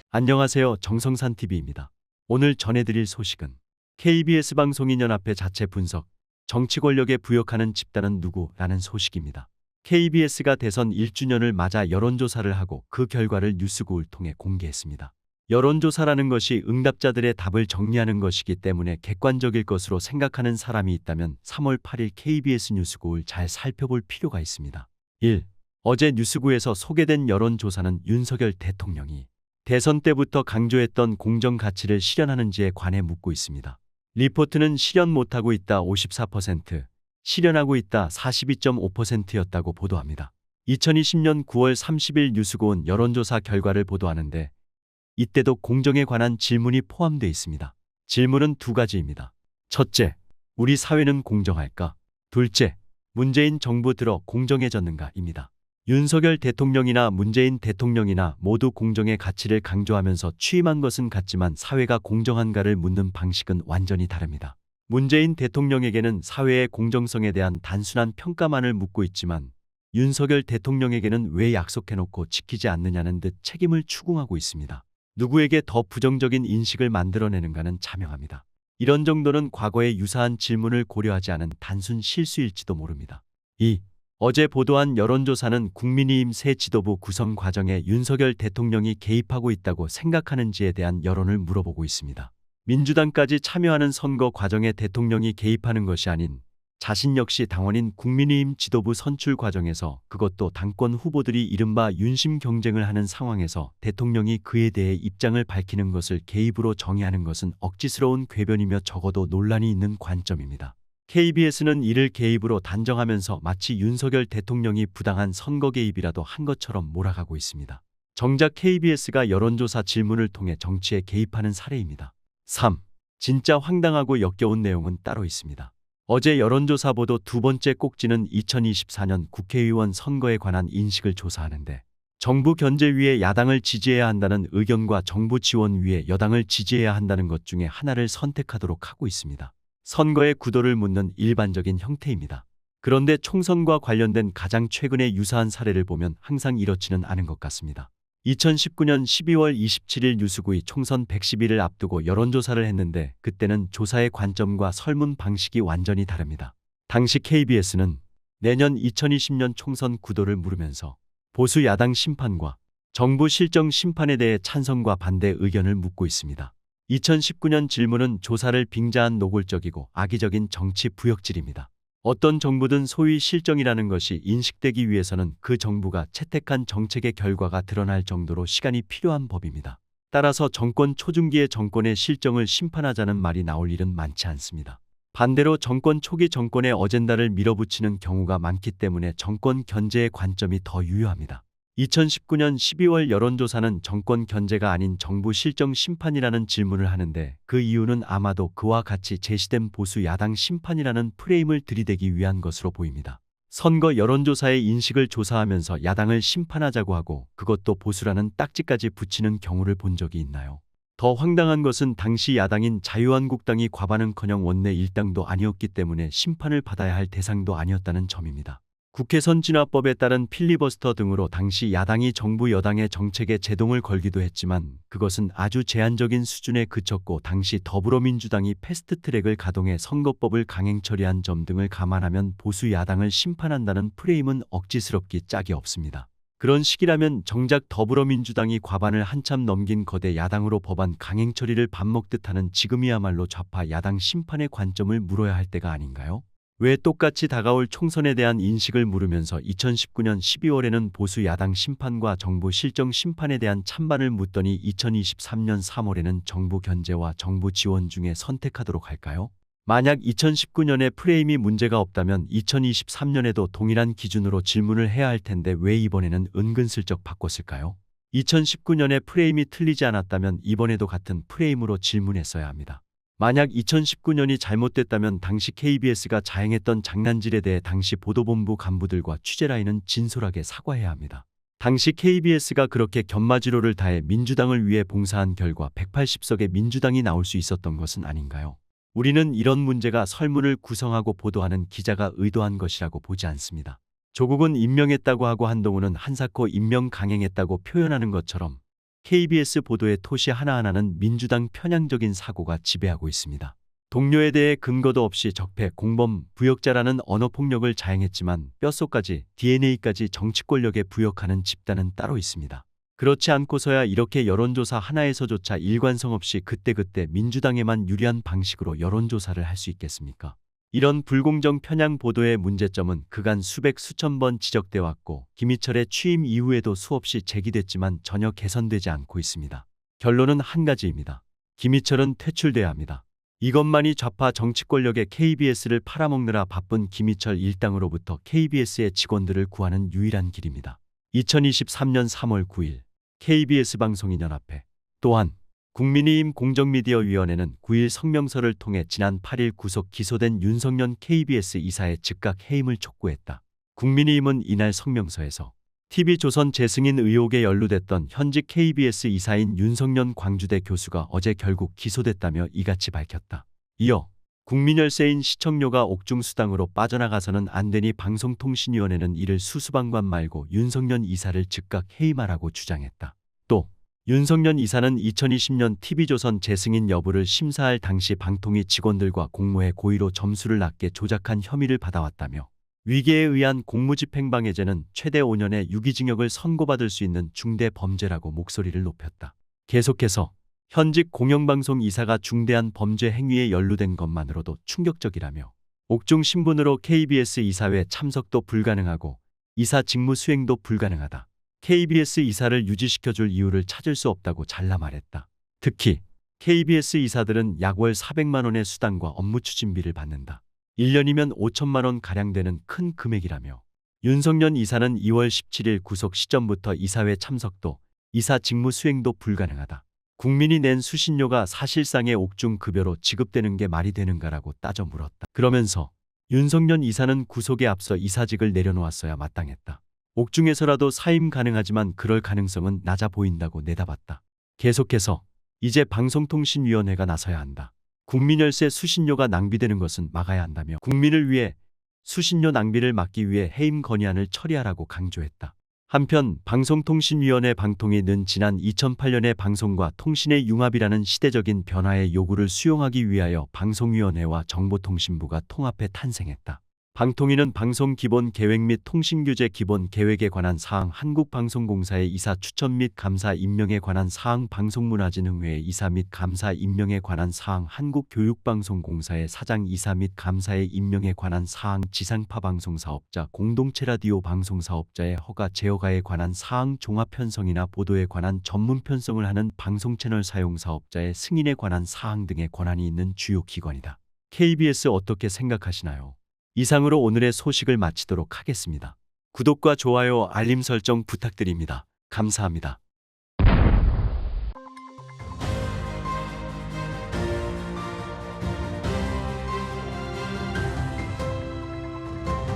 안녕하세요. 정성산TV입니다. 오늘 전해드릴 소식은 KBS 방송인연합회 자체 분석, 정치 권력에 부역하는 집단은 누구라는 소식입니다. KBS가 대선 1주년을 맞아 여론조사를 하고 그 결과를 뉴스국을 통해 공개했습니다. 여론조사라는 것이 응답자들의 답을 정리하는 것이기 때문에 객관적일 것으로 생각하는 사람이 있다면 3월 8일 KBS 뉴스국을 잘 살펴볼 필요가 있습니다. 1. 어제 뉴스국에서 소개된 여론조사는 윤석열 대통령이 대선 때부터 강조했던 공정 가치를 실현하는지에 관해 묻고 있습니다. 리포트는 실현 못하고 있다 54%, 실현하고 있다 42.5%였다고 보도합니다. 2020년 9월 30일 뉴스고은 여론조사 결과를 보도하는데 이때도 공정에 관한 질문이 포함되어 있습니다. 질문은 두 가지입니다. 첫째, 우리 사회는 공정할까? 둘째, 문재인 정부 들어 공정해졌는가입니다. 윤석열 대통령이나 문재인 대통령이나 모두 공정의 가치를 강조하면서 취임한 것은 같지만 사회가 공정한가를 묻는 방식은 완전히 다릅니다. 문재인 대통령에게는 사회의 공정성에 대한 단순한 평가만을 묻고 있지만 윤석열 대통령에게는 왜 약속해놓고 지키지 않느냐는 듯 책임을 추궁하고 있습니다. 누구에게 더 부정적인 인식을 만들어내는가는 자명합니다. 이런 정도는 과거에 유사한 질문을 고려하지 않은 단순 실수일지도 모릅니다. 2. 어제 보도한 여론조사는 국민의힘 새 지도부 구성 과정에 윤석열 대통령이 개입하고 있다고 생각하는지에 대한 여론을 물어보고 있습니다. 민주당까지 참여하는 선거 과정에 대통령이 개입하는 것이 아닌 자신 역시 당원인 국민의힘 지도부 선출 과정에서, 그것도 당권 후보들이 이른바 윤심 경쟁을 하는 상황에서 대통령이 그에 대해 입장을 밝히는 것을 개입으로 정의하는 것은 억지스러운 궤변이며 적어도 논란이 있는 관점입니다. KBS는 이를 개입으로 단정하면서 마치 윤석열 대통령이 부당한 선거 개입이라도 한 것처럼 몰아가고 있습니다. 정작 KBS가 여론조사 질문을 통해 정치에 개입하는 사례입니다. 3. 진짜 황당하고 역겨운 내용은 따로 있습니다. 어제 여론조사 보도 두 번째 꼭지는 2024년 국회의원 선거에 관한 인식을 조사하는데 정부 견제 위에 야당을 지지해야 한다는 의견과 정부 지원 위에 여당을 지지해야 한다는 것 중에 하나를 선택하도록 하고 있습니다. 선거의 구도를 묻는 일반적인 형태입니다. 그런데 총선과 관련된 가장 최근의 유사한 사례를 보면 항상 이렇지는 않은 것 같습니다. 2019년 12월 27일 뉴스구이 총선 110일을 앞두고 여론조사를 했는데 그때는 조사의 관점과 설문 방식이 완전히 다릅니다. 당시 KBS는 내년 2020년 총선 구도를 물으면서 보수 야당 심판과 정부 실정 심판에 대해 찬성과 반대 의견을 묻고 있습니다. 2019년 질문은 조사를 빙자한 노골적이고 악의적인 정치 부역질입니다. 어떤 정부든 소위 실정이라는 것이 인식되기 위해서는 그 정부가 채택한 정책의 결과가 드러날 정도로 시간이 필요한 법입니다. 따라서 정권 초중기의 정권의 실정을 심판하자는 말이 나올 일은 많지 않습니다. 반대로 정권 초기 정권의 어젠다를 밀어붙이는 경우가 많기 때문에 정권 견제의 관점이 더 유효합니다. 2019년 12월 여론조사는 정권 견제가 아닌 정부 실정 심판이라는 질문을 하는데 그 이유는 아마도 그와 같이 제시된 보수 야당 심판이라는 프레임을 들이대기 위한 것으로 보입니다. 선거 여론조사의 인식을 조사하면서 야당을 심판하자고 하고 그것도 보수라는 딱지까지 붙이는 경우를 본 적이 있나요? 더 황당한 것은 당시 야당인 자유한국당이 과반은커녕 원내 일당도 아니었기 때문에 심판을 받아야 할 대상도 아니었다는 점입니다. 국회 선진화법에 따른 필리버스터 등으로 당시 야당이 정부 여당의 정책에 제동을 걸기도 했지만 그것은 아주 제한적인 수준에 그쳤고 당시 더불어민주당이 패스트트랙을 가동해 선거법을 강행 처리한 점 등을 감안하면 보수 야당을 심판한다는 프레임은 억지스럽기 짝이 없습니다. 그런 시기라면 정작 더불어민주당이 과반을 한참 넘긴 거대 야당으로 법안 강행 처리를 밥 먹듯 하는 지금이야말로 좌파 야당 심판의 관점을 물어야 할 때가 아닌가요? 왜 똑같이 다가올 총선에 대한 인식을 물으면서 2019년 12월에는 보수 야당 심판과 정부 실정 심판에 대한 찬반을 묻더니 2023년 3월에는 정부 견제와 정부 지원 중에 선택하도록 할까요? 만약 2019년에 프레임이 문제가 없다면 2023년에도 동일한 기준으로 질문을 해야 할 텐데 왜 이번에는 은근슬쩍 바꿨을까요? 2019년에 프레임이 틀리지 않았다면 이번에도 같은 프레임으로 질문했어야 합니다. 만약 2019년이 잘못됐다면 당시 KBS가 자행했던 장난질에 대해 당시 보도본부 간부들과 취재라인은 진솔하게 사과해야 합니다. 당시 KBS가 그렇게 견마지로를 다해 민주당을 위해 봉사한 결과 180석의 민주당이 나올 수 있었던 것은 아닌가요? 우리는 이런 문제가 설문을 구성하고 보도하는 기자가 의도한 것이라고 보지 않습니다. 조국은 임명했다고 하고 한동훈은 한사코 임명 강행했다고 표현하는 것처럼 KBS 보도의 토시 하나하나는 민주당 편향적인 사고가 지배하고 있습니다. 동료에 대해 근거도 없이 적폐, 공범, 부역자라는 언어폭력을 자행했지만 뼛속까지 DNA까지 정치 권력에 부역하는 집단은 따로 있습니다. 그렇지 않고서야 이렇게 여론조사 하나에서조차 일관성 없이 그때그때 민주당에만 유리한 방식으로 여론조사를 할 수 있겠습니까? 이런 불공정 편향 보도의 문제점은 그간 수백 수천 번 지적돼 왔고 김희철의 취임 이후에도 수없이 제기됐지만 전혀 개선되지 않고 있습니다. 결론은 한 가지입니다. 김희철은 퇴출돼야 합니다. 이것만이 좌파 정치 권력의 KBS를 팔아먹느라 바쁜 김희철 일당으로부터 KBS의 직원들을 구하는 유일한 길입니다. 2023년 3월 9일 KBS 방송인연합회 또한 국민의힘 공정미디어위원회는 9일 성명서를 통해 지난 8일 구속 기소된 윤석년 KBS 이사의 즉각 해임을 촉구했다. 국민의힘은 이날 성명서에서 TV조선 재승인 의혹에 연루됐던 현직 KBS 이사인 윤석년 광주대 교수가 어제 결국 기소됐다며 이같이 밝혔다. 이어 국민열세인 시청료가 옥중수당으로 빠져나가서는 안 되니 방송통신위원회는 이를 수수방관 말고 윤석년 이사를 즉각 해임하라고 주장했다. 또 윤석년 이사는 2020년 TV조선 재승인 여부를 심사할 당시 방통위 직원들과 공모해 고의로 점수를 낮게 조작한 혐의를 받아왔다며 위계에 의한 공무집행방해죄는 최대 5년의 유기징역을 선고받을 수 있는 중대 범죄라고 목소리를 높였다. 계속해서 현직 공영방송 이사가 중대한 범죄 행위에 연루된 것만으로도 충격적이라며 옥중 신분으로 KBS 이사회 참석도 불가능하고 이사 직무 수행도 불가능하다. KBS 이사를 유지시켜줄 이유를 찾을 수 없다고 잘라 말했다. 특히 KBS 이사들은 약 월 400만 원의 수당과 업무 추진비를 받는다. 1년이면 5천만 원가량 되는 큰 금액이라며 윤석년 이사는 2월 17일 구속 시점부터 이사회 참석도 이사 직무 수행도 불가능하다. 국민이 낸 수신료가 사실상의 옥중급여로 지급되는 게 말이 되는가라고 따져 물었다. 그러면서 윤석년 이사는 구속에 앞서 이사직을 내려놓았어야 마땅했다. 옥중에서라도 사임 가능하지만 그럴 가능성은 낮아 보인다고 내다봤다. 계속해서 이제 방송통신위원회가 나서야 한다. 국민열세 수신료가 낭비되는 것은 막아야 한다며 국민을 위해 수신료 낭비를 막기 위해 해임 건의안을 처리하라고 강조했다. 한편 방송통신위원회 방통위는 지난 2008년에 방송과 통신의 융합이라는 시대적인 변화의 요구를 수용하기 위하여 방송위원회와 정보통신부가 통합해 탄생했다. 방통위는 방송기본계획 및 통신규제 기본계획에 관한 사항, 한국방송공사의 이사 추천 및 감사 임명에 관한 사항, 방송문화진흥회의 이사 및 감사 임명에 관한 사항, 한국교육방송공사의 사장 이사 및 감사의 임명에 관한 사항, 지상파 방송사업자, 공동체 라디오 방송사업자의 허가, 재허가에 관한 사항, 종합편성이나 보도에 관한 전문 편성을 하는 방송채널 사용사업자의 승인에 관한 사항 등의 권한이 있는 주요 기관이다. KBS 어떻게 생각하시나요? 이상으로 오늘의 소식을 마치도록 하겠습니다. 구독과 좋아요, 알림 설정 부탁드립니다. 감사합니다.